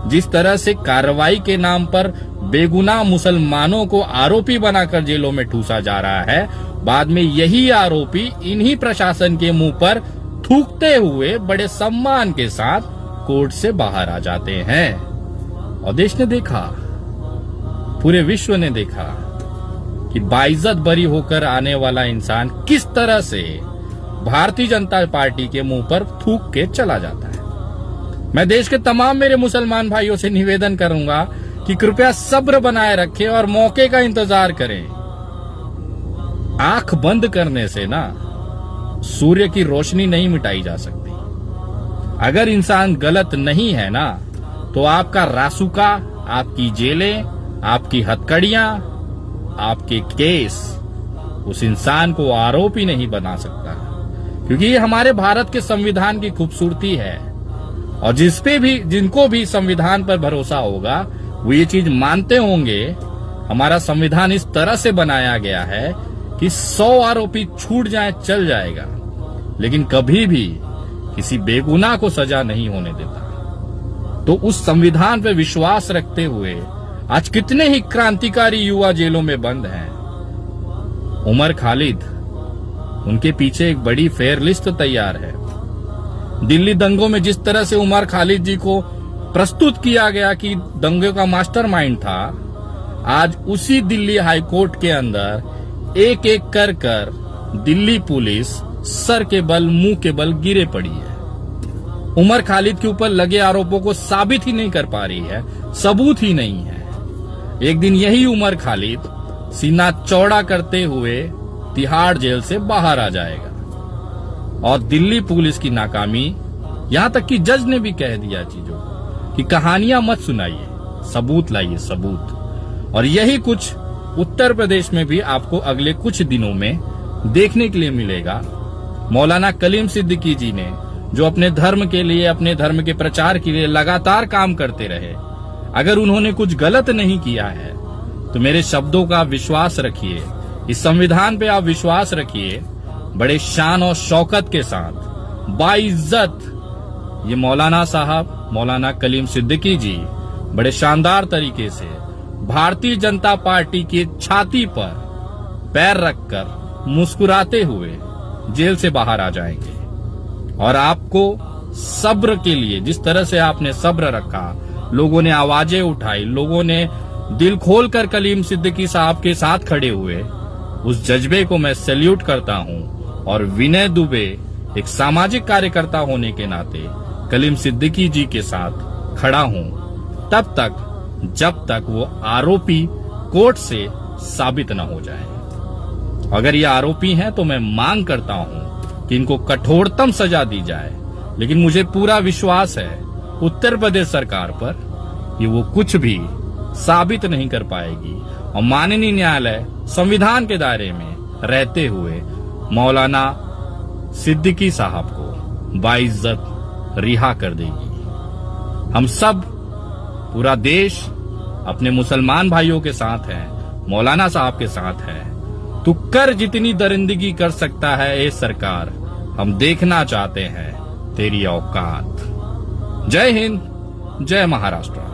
जिस तरह से कार्रवाई के नाम पर बेगुनाह मुसलमानों को आरोपी बनाकर जेलों में ठूसा जा रहा है, बाद में यही आरोपी इन्हीं प्रशासन के मुंह पर थूकते हुए बड़े सम्मान के साथ कोर्ट से बाहर आ जाते हैं। और देश ने देखा, पूरे विश्व ने देखा कि बाइज्जत बरी होकर आने वाला इंसान किस तरह से भारतीय जनता पार्टी के मुंह पर थूक के चला जाता है। मैं देश के तमाम मेरे मुसलमान भाइयों से निवेदन करूंगा कि कृपया सब्र बनाए रखें और मौके का इंतजार करें। आंख बंद करने से ना सूर्य की रोशनी नहीं मिटाई जा सकती। अगर इंसान गलत नहीं है ना, तो आपका रासुका, आपकी जेलें, आपकी हथकड़ियां, आपके केस उस इंसान को आरोपी नहीं बना सकता, क्योंकि ये हमारे भारत के संविधान की खूबसूरती है। और जिनको भी संविधान पर भरोसा होगा वो ये चीज मानते होंगे, हमारा संविधान इस तरह से बनाया गया है कि 100 आरोपी छूट जाए चल जाएगा, लेकिन कभी भी किसी बेगुनाह को सजा नहीं होने देता। तो उस संविधान पर विश्वास रखते हुए आज कितने ही क्रांतिकारी युवा जेलों में बंद हैं। उमर खालिद, उनके पीछे एक बड़ी फेयर लिस्ट तैयार है। दिल्ली दंगों में जिस तरह से उमर खालिद जी को प्रस्तुत किया गया कि दंगे का मास्टरमाइंड था, आज उसी दिल्ली हाईकोर्ट के अंदर एक एक कर दिल्ली पुलिस सर के बल, मुंह के बल गिरे पड़ी है। उमर खालिद के ऊपर लगे आरोपों को साबित ही नहीं कर पा रही है, सबूत ही नहीं है। एक दिन यही उमर खालिद सीना चौड़ा करते हुए तिहाड़ जेल से बाहर आ जाएगा। और दिल्ली पुलिस की नाकामी, यहां तक कि जज ने भी कह दिया चीजों कि कहानियां मत सुनाइए, सबूत लाइए, सबूत। और यही कुछ उत्तर प्रदेश में भी आपको अगले कुछ दिनों में देखने के लिए मिलेगा। मौलाना कलीम सिद्दीकी जी ने जो अपने धर्म के लिए, अपने धर्म के प्रचार के लिए लगातार काम करते रहे, अगर उन्होंने कुछ गलत नहीं किया है तो मेरे शब्दों का विश्वास रखिए, इस संविधान पे आप विश्वास रखिए। बड़े शान और शौकत के साथ, बाइज्जत, ये मौलाना साहब, मौलाना कलीम सिद्दीकी जी बड़े शानदार तरीके से भारतीय जनता पार्टी की छाती पर पैर रखकर मुस्कुराते हुए जेल से बाहर आ जाएंगे। और आपको सब्र के लिए, जिस तरह से आपने सब्र रखा, लोगों ने आवाजें उठाई, लोगों ने दिल खोलकर कलीम सिद्दीकी साहब के साथ खड़े हुए, उस जज्बे को मैं सैल्यूट करता हूं। और विनय दुबे एक सामाजिक कार्यकर्ता होने के नाते कलीम सिद्दीकी जी के साथ खड़ा हूं, तब तक जब तक वो आरोपी कोर्ट से साबित न हो जाए। अगर ये आरोपी हैं तो मैं मांग करता हूं कि इनको कठोरतम सजा दी जाए, लेकिन मुझे पूरा विश्वास है उत्तर प्रदेश सरकार पर कि वो कुछ भी साबित नहीं कर पाएगी। और माननीय न्यायालय संविधान के दायरे में रहते हुए मौलाना सिद्दीकी साहब को बाइज्जत रिहा कर देगी। हम सब, पूरा देश अपने मुसलमान भाइयों के साथ है, मौलाना साहब के साथ है। तू कर जितनी दरिंदगी कर सकता है ए सरकार, हम देखना चाहते हैं तेरी औकात। जय हिंद, जय महाराष्ट्र।